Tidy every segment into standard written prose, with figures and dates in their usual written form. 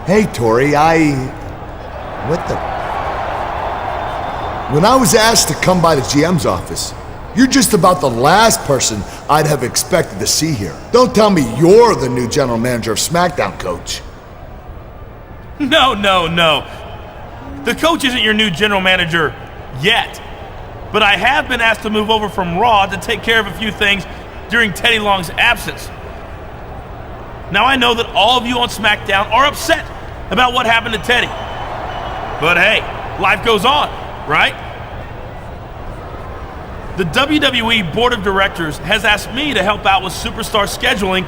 Hey, Tori, What the... When I was asked to come by the GM's office, you're just about the last person I'd have expected to see here. Don't tell me you're the new general manager of SmackDown, Coach. No. The coach isn't your new general manager yet. But I have been asked to move over from Raw to take care of a few things during Teddy Long's absence. Now I know that all of you on SmackDown are upset about what happened to Teddy. But hey, life goes on, right? The WWE Board of Directors has asked me to help out with superstar scheduling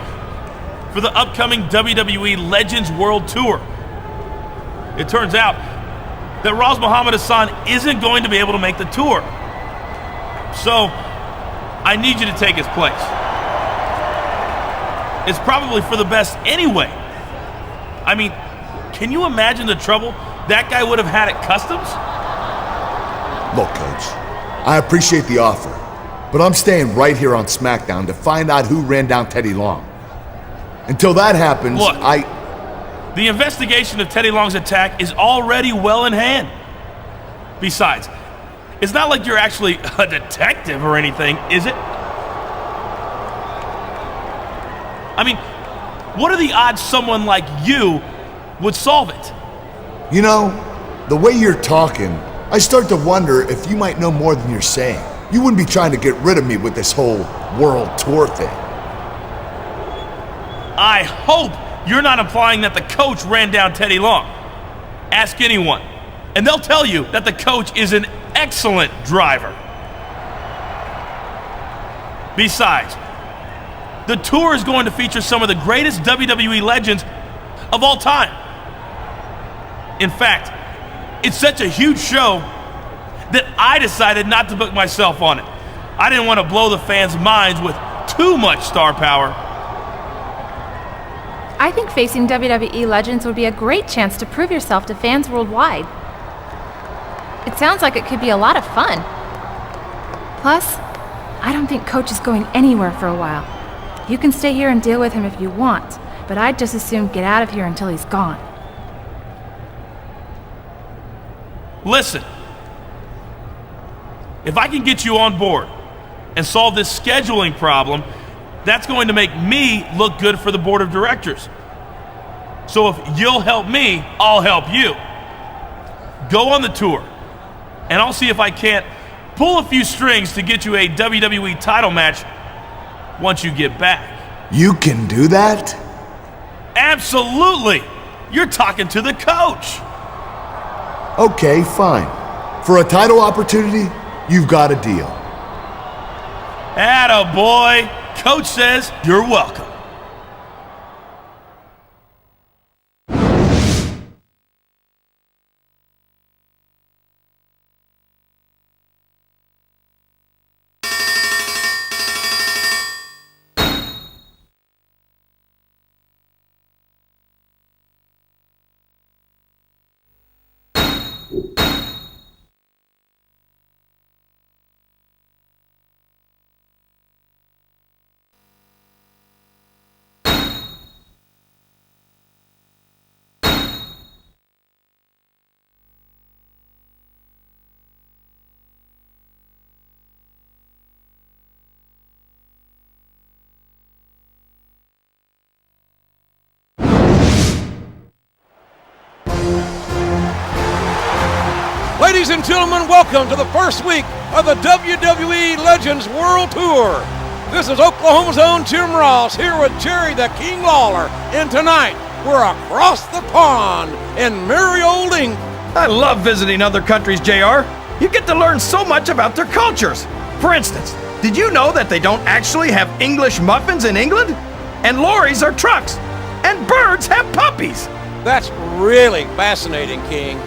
for the upcoming WWE Legends World Tour. It turns out that Raw's Muhammad Hassan isn't going to be able to make the tour. So, I need you to take his place. It's probably for the best anyway. I mean, can you imagine the trouble that guy would have had at Customs? Look, Coach, I appreciate the offer, but I'm staying right here on SmackDown to find out who ran down Teddy Long. Until that happens, Look, the investigation of Teddy Long's attack is already well in hand. Besides, it's not like you're actually a detective or anything, is it? I mean, what are the odds someone like you would solve it? You know, the way you're talking, I start to wonder if you might know more than you're saying. You wouldn't be trying to get rid of me with this whole world tour thing. I hope you're not implying that the coach ran down Teddy Long. Ask anyone, and they'll tell you that the coach is an excellent driver. Besides, the tour is going to feature some of the greatest WWE legends of all time. In fact, it's such a huge show that I decided not to book myself on it. I didn't want to blow the fans' minds with too much star power. I think facing WWE legends would be a great chance to prove yourself to fans worldwide. It sounds like it could be a lot of fun. Plus, I don't think Coach is going anywhere for a while. You can stay here and deal with him if you want, but I'd just as soon get out of here until he's gone. Listen, if I can get you on board and solve this scheduling problem, that's going to make me look good for the board of directors. So if you'll help me, I'll help you. Go on the tour, and I'll see if I can't pull a few strings to get you a WWE title match once you get back. You can do that? Absolutely! You're talking to the coach. Okay, fine. For a title opportunity, you've got a deal. Attaboy! Coach says you're welcome. Ladies and gentlemen, welcome to the first week of the WWE Legends World Tour. This is Oklahoma's own Jim Ross here with Jerry the King Lawler, and tonight we're across the pond in merry old England. I love visiting other countries, JR. You get to learn so much about their cultures. For instance, did you know that they don't actually have English muffins in England? And lorries are trucks. And birds have puppies. That's really fascinating, King.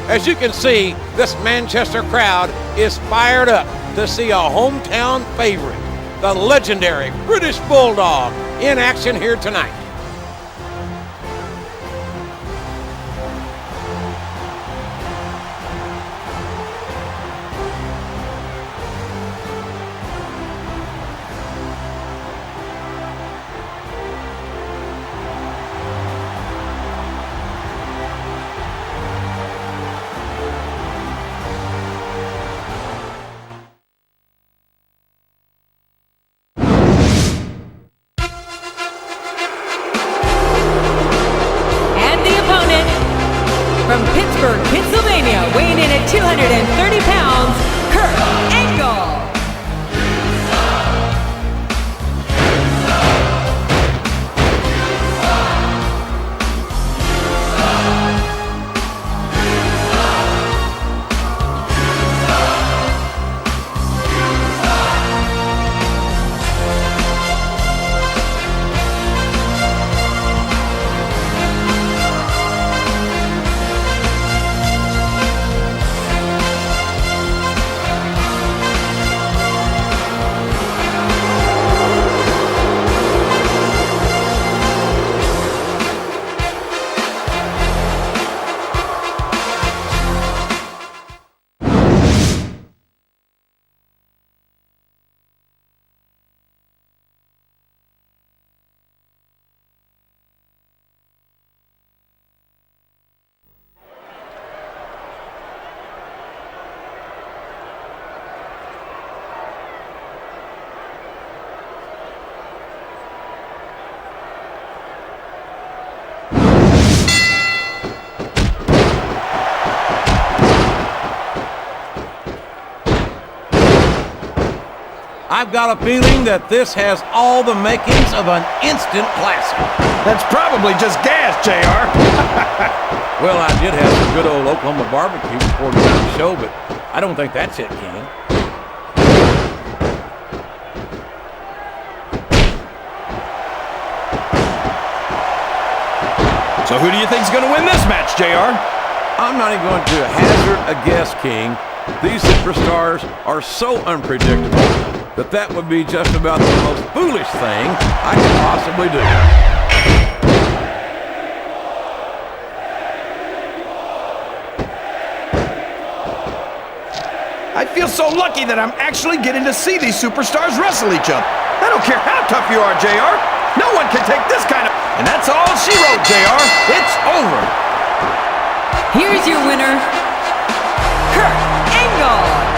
As you can see, this Manchester crowd is fired up to see a hometown favorite, the legendary British Bulldog, in action here tonight. I've got a feeling that this has all the makings of an instant classic. That's probably just gas, JR. Well, I did have some good old Oklahoma barbecue before the show, but I don't think that's it, King. So who do you think's going to win this match, JR? I'm not even going to hazard a guess, King. These superstars are so unpredictable that would be just about the most foolish thing I could possibly do. I feel so lucky that I'm actually getting to see these superstars wrestle each other. I don't care how tough you are, JR. No one can take this kind of... And that's all she wrote, JR. It's over. Here's your winner, Kurt Angle.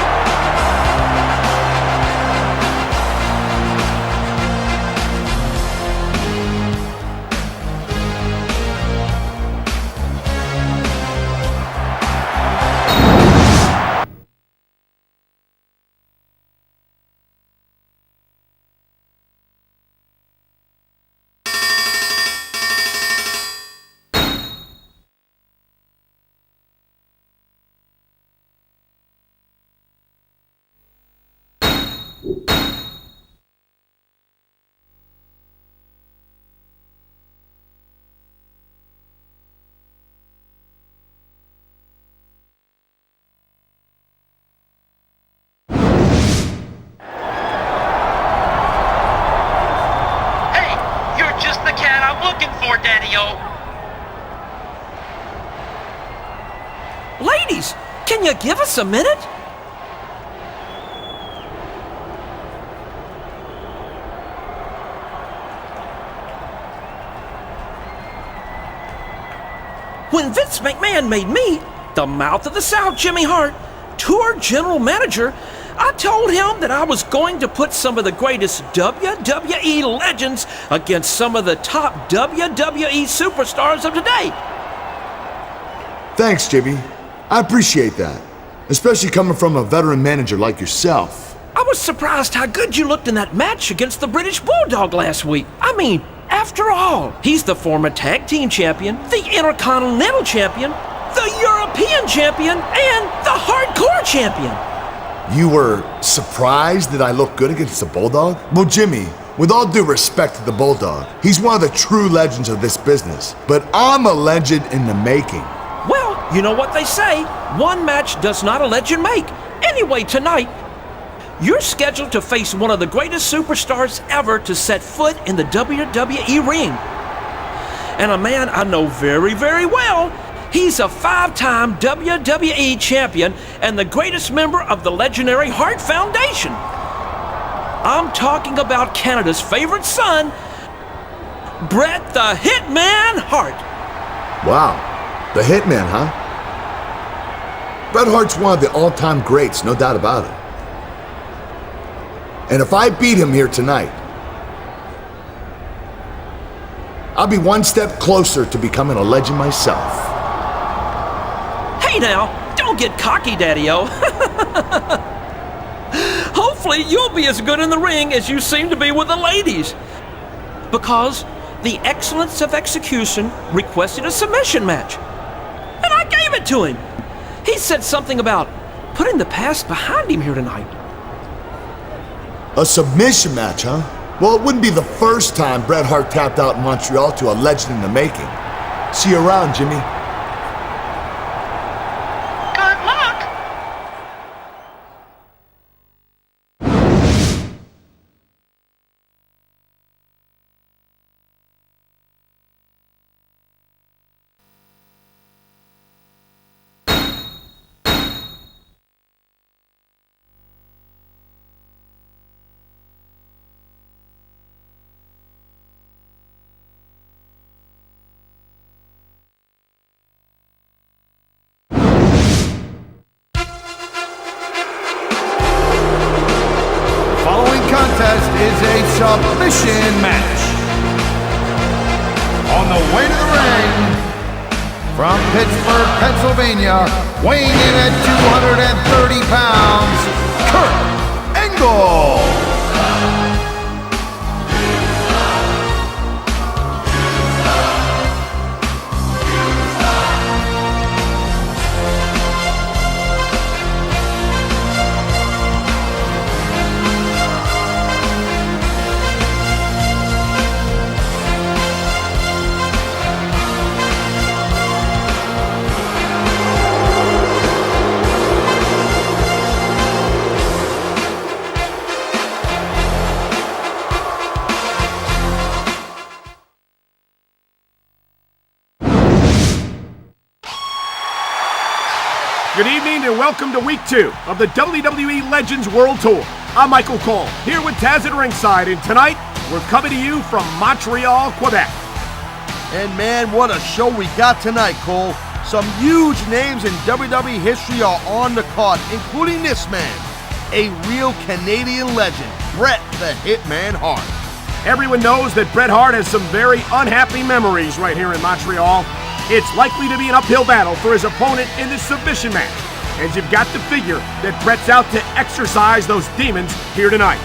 Ladies, can you give us a minute? When Vince McMahon made me the mouth of the South, Jimmy Hart, tour general manager, I told him that I was going to put some of the greatest WWE legends against some of the top WWE superstars of today. Thanks, Jimmy. I appreciate that, especially coming from a veteran manager like yourself. I was surprised how good you looked in that match against the British Bulldog last week. I mean, after all, he's the former tag team champion, the Intercontinental champion, the European champion, and the hardcore champion. You were surprised that I looked good against the Bulldog? Well, Jimmy, with all due respect to the Bulldog, he's one of the true legends of this business. But I'm a legend in the making. Well, you know what they say, one match does not a legend make. Anyway, tonight, you're scheduled to face one of the greatest superstars ever to set foot in the WWE ring. And a man I know very, very well. He's a 5-time WWE champion and the greatest member of the legendary Hart Foundation. I'm talking about Canada's favorite son, Bret the Hitman Hart. Wow. The Hitman, huh? Bret Hart's one of the all-time greats, no doubt about it. And if I beat him here tonight, I'll be one step closer to becoming a legend myself. Hey now, don't get cocky, Daddy-O. Hopefully you'll be as good in the ring as you seem to be with the ladies. Because the excellence of execution requested a submission match. And I gave it to him. He said something about putting the past behind him here tonight. A submission match, huh? Well, it wouldn't be the first time Bret Hart tapped out in Montreal to a legend in the making. See you around, Jimmy. Good luck! Is a submission match. On the way to the ring, from Pittsburgh, Pennsylvania, weighing in at 230 pounds, Kurt Angle. Good evening and welcome to week 2 of the WWE Legends World Tour. I'm Michael Cole, here with Taz at ringside, and tonight we're coming to you from Montreal, Quebec. And man, what a show we got tonight, Cole. Some huge names in WWE history are on the card, including this man, a real Canadian legend, Bret the Hitman Hart. Everyone knows that Bret Hart has some very unhappy memories right here in Montreal. It's likely to be an uphill battle for his opponent in this submission match, and you've got to figure that Bret's out to exorcise those demons here tonight.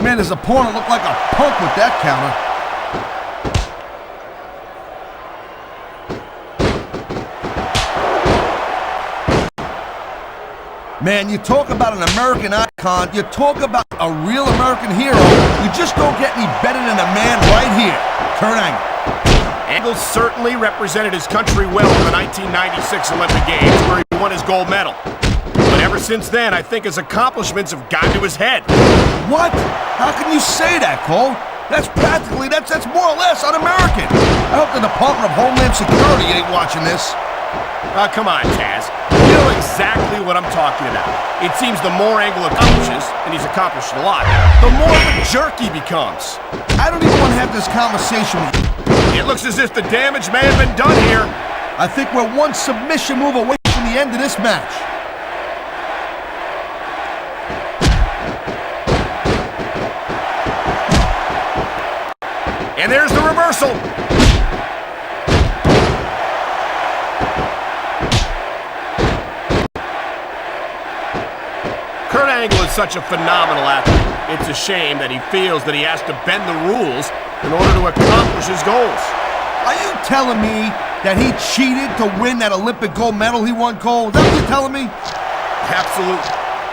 Man, his opponent looked like a punk with that counter. Man, you talk about an American icon, you talk about a real American hero, you just don't get any better than a man right here, Kurt Angle. Angle certainly represented his country well in the 1996 Olympic Games, where he won his gold medal. But ever since then, I think his accomplishments have gotten to his head. What? How can you say that, Cole? That's more or less un-American. I hope the Department of Homeland Security ain't watching this. Come on, Taz. You know exactly what I'm talking about. It seems the more Angle accomplishes, and he's accomplished a lot, the more of a jerk he becomes. I don't even want to have this conversation with you. It looks as if the damage may have been done here. I think we're one submission move away from the end of this match. And there's the reversal. Kurt Angle is such a phenomenal athlete. It's a shame that he feels that he has to bend the rules in order to accomplish his goals. Are you telling me that he cheated to win that Olympic gold medal he won, Cole? Is that what you're telling me? Absolutely.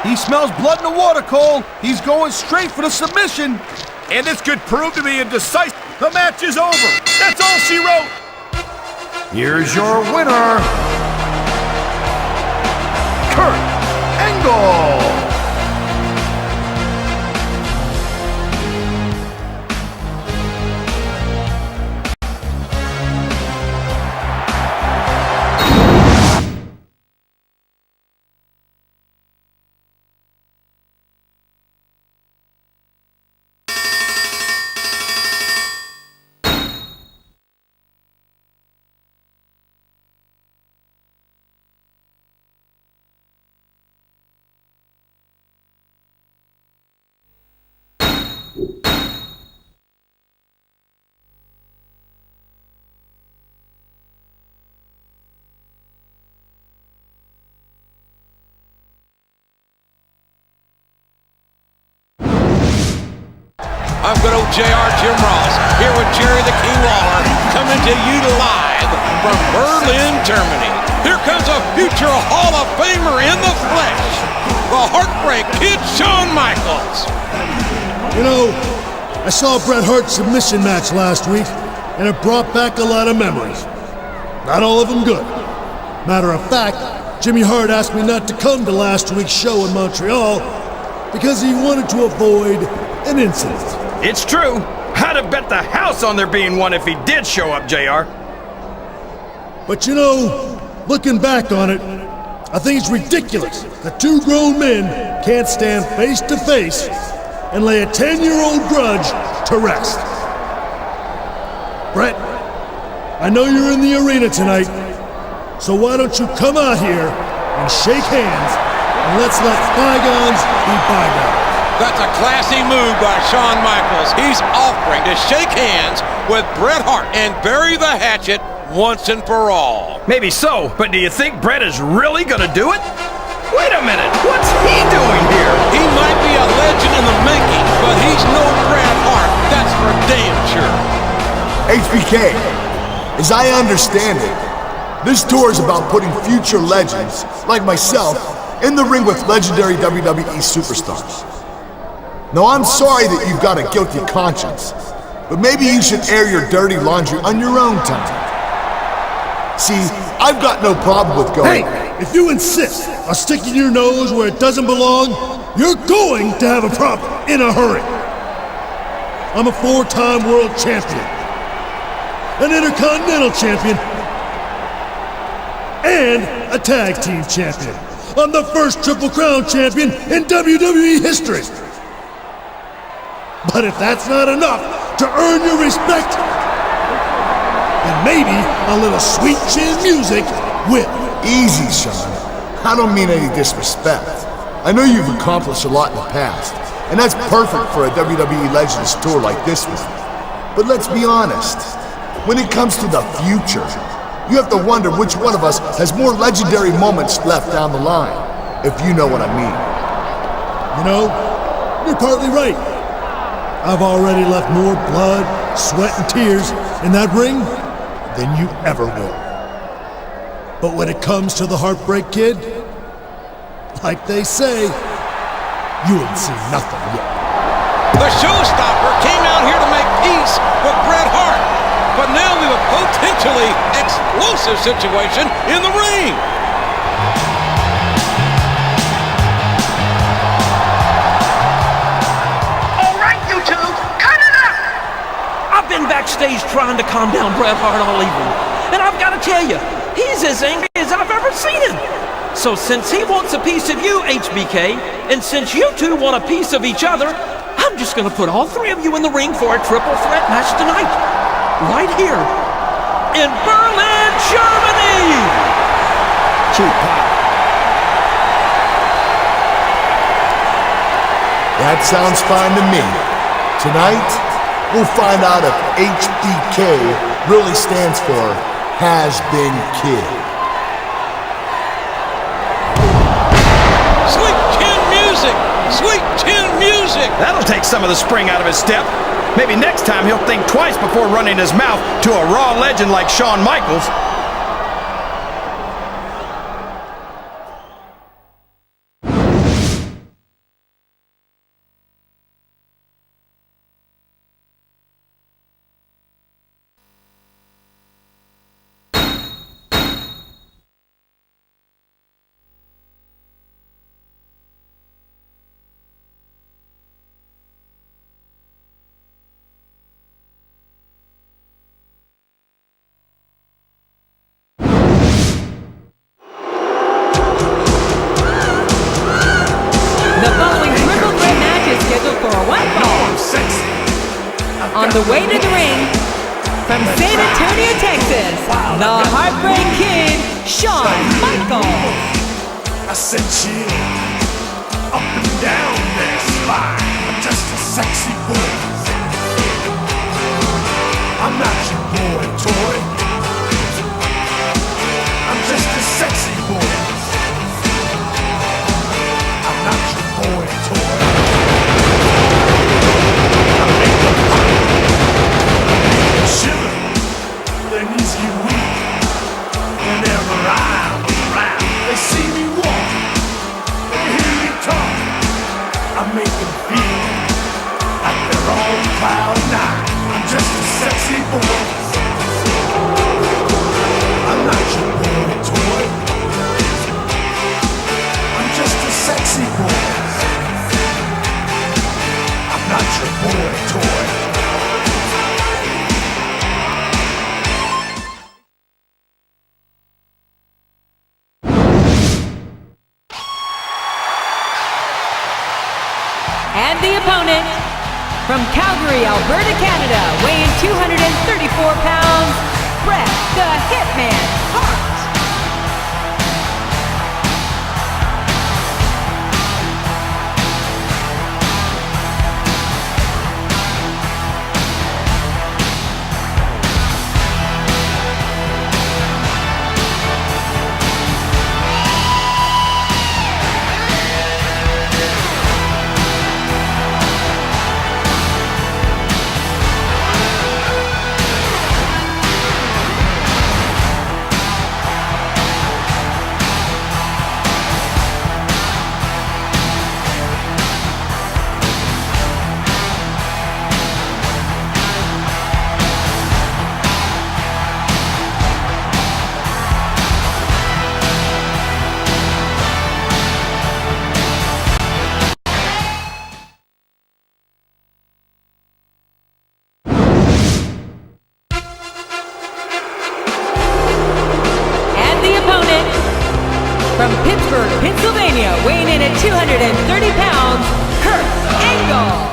He smells blood in the water, Cole. He's going straight for the submission. And this could prove to be a decisive... The match is over. That's all she wrote. Here's your winner, Kurt Angle. I'm good old JR Jim Ross, here with Jerry the King Lawler, coming to you live from Berlin, Germany. Here comes a future Hall of Famer in the flesh, the Heartbreak Kid Shawn Michaels. You know, I saw Bret Hart's submission match last week, and it brought back a lot of memories. Not all of them good. Matter of fact, Jimmy Hart asked me not to come to last week's show in Montreal because he wanted to avoid an incident. It's true. I'd have bet the house on there being one if he did show up, JR. But you know, looking back on it, I think it's ridiculous that two grown men can't stand face to face and lay a 10-year-old grudge to rest. Bret, I know you're in the arena tonight, so why don't you come out here and shake hands and let's let bygones be bygones. That's a classy move by Shawn Michaels. He's offering to shake hands with Bret Hart and bury the hatchet once and for all. Maybe so, but do you think Bret is really gonna do it? Wait a minute, what's he doing here? He might be a legend in the making, but he's no Bret Hart, that's for damn sure. HBK, as I understand it, this tour is about putting future legends, like myself, in the ring with legendary WWE superstars. Now, I'm sorry that you've got a guilty conscience, but maybe you should air your dirty laundry on your own time. See, I've got no problem with going. Hey, if you insist on sticking your nose where it doesn't belong, you're going to have a problem in a hurry. I'm a 4-time world champion, an intercontinental champion, and a tag team champion. I'm the first Triple Crown champion in WWE history. But if that's not enough to earn your respect, then maybe a little sweet chin music will. Easy, Sean. I don't mean any disrespect. I know you've accomplished a lot in the past, and that's perfect for a WWE Legends tour like this one. But let's be honest, when it comes to the future, you have to wonder which one of us has more legendary moments left down the line, if you know what I mean. You know, you're partly right. I've already left more blood, sweat, and tears in that ring than you ever will. But when it comes to the Heartbreak Kid, like they say, you ain't seen nothing yet. The showstopper came out here to make peace with Bret Hart, but now we have a potentially explosive situation in the ring. Been backstage trying to calm down Bret Hart all evening, and I've got to tell you, he's as angry as I've ever seen him. So since he wants a piece of you, HBK, and since you two want a piece of each other, I'm just going to put all three of you in the ring for a triple threat match tonight, right here in Berlin, Germany. Cheap pop. That sounds fine to me. Tonight, we'll find out if HBK really stands for Has Been Kid. Sweet chin music! Sweet chin music! That'll take some of the spring out of his step. Maybe next time he'll think twice before running his mouth to a Raw legend like Shawn Michaels. On the way to the ring, from San Antonio, Texas, the Heartbreak Kid, Shawn Michaels. I said chill, up and down that spine. I'm just a sexy boy. I'm not your boy toy. I'm just a sexy boy. I'm not your boy toy. I make them hot, I make them shiver, their knees get weak. Whenever I'm around, they see me walk, they hear me talk. I make them feel like they're all And the opponent, from Calgary, Alberta, Canada, weighing 234 pounds, Bret the Hitman Hart. From Pittsburgh, Pennsylvania, weighing in at 230 pounds, Kurt Angle.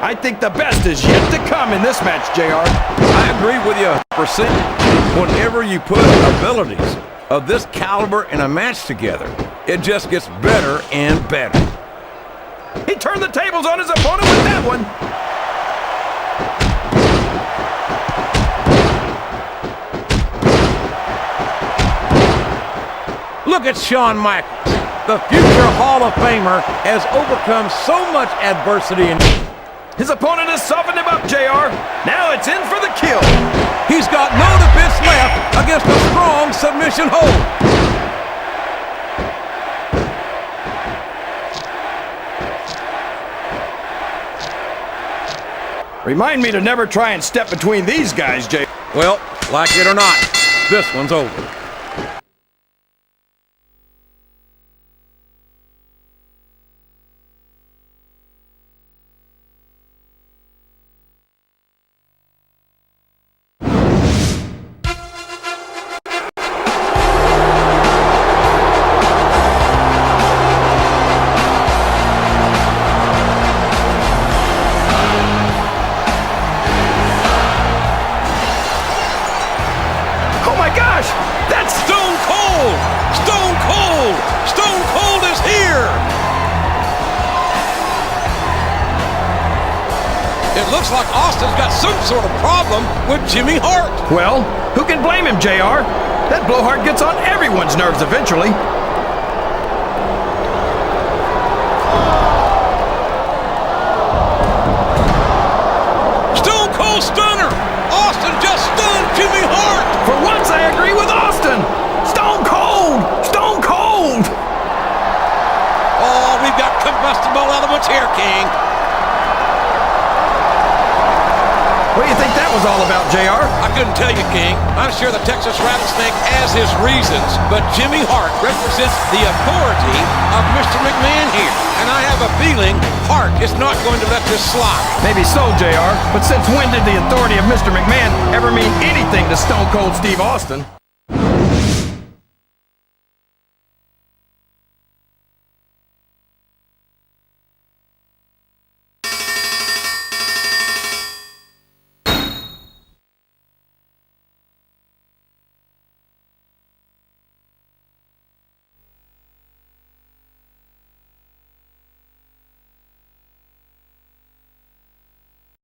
I think the best is yet to come in this match, JR. I agree with you 100%. Whenever you put abilities of this caliber in a match together, it just gets better and better. He turned the tables on his opponent with that one. Look at Shawn Michaels. The future Hall of Famer has overcome so much adversity and his opponent has softened him up, JR. Now it's in for the kill. He's got no defense left against a strong submission hold. Remind me to never try and step between these guys, JR. Well, like it or not, this one's over. It looks like Austin's got some sort of problem with Jimmy Hart. Well, who can blame him, JR? That blowhard gets on everyone's nerves eventually. Stone Cold Stunner! Austin just stunned Jimmy Hart! For once, I agree with Austin! Stone Cold! Stone Cold! all about, JR? I couldn't tell you, King. I'm sure the Texas Rattlesnake has his reasons, but Jimmy Hart represents the authority of Mr. McMahon here. And I have a feeling Hart is not going to let this slide. Maybe so, JR, but since when did the authority of Mr. McMahon ever mean anything to Stone Cold Steve Austin?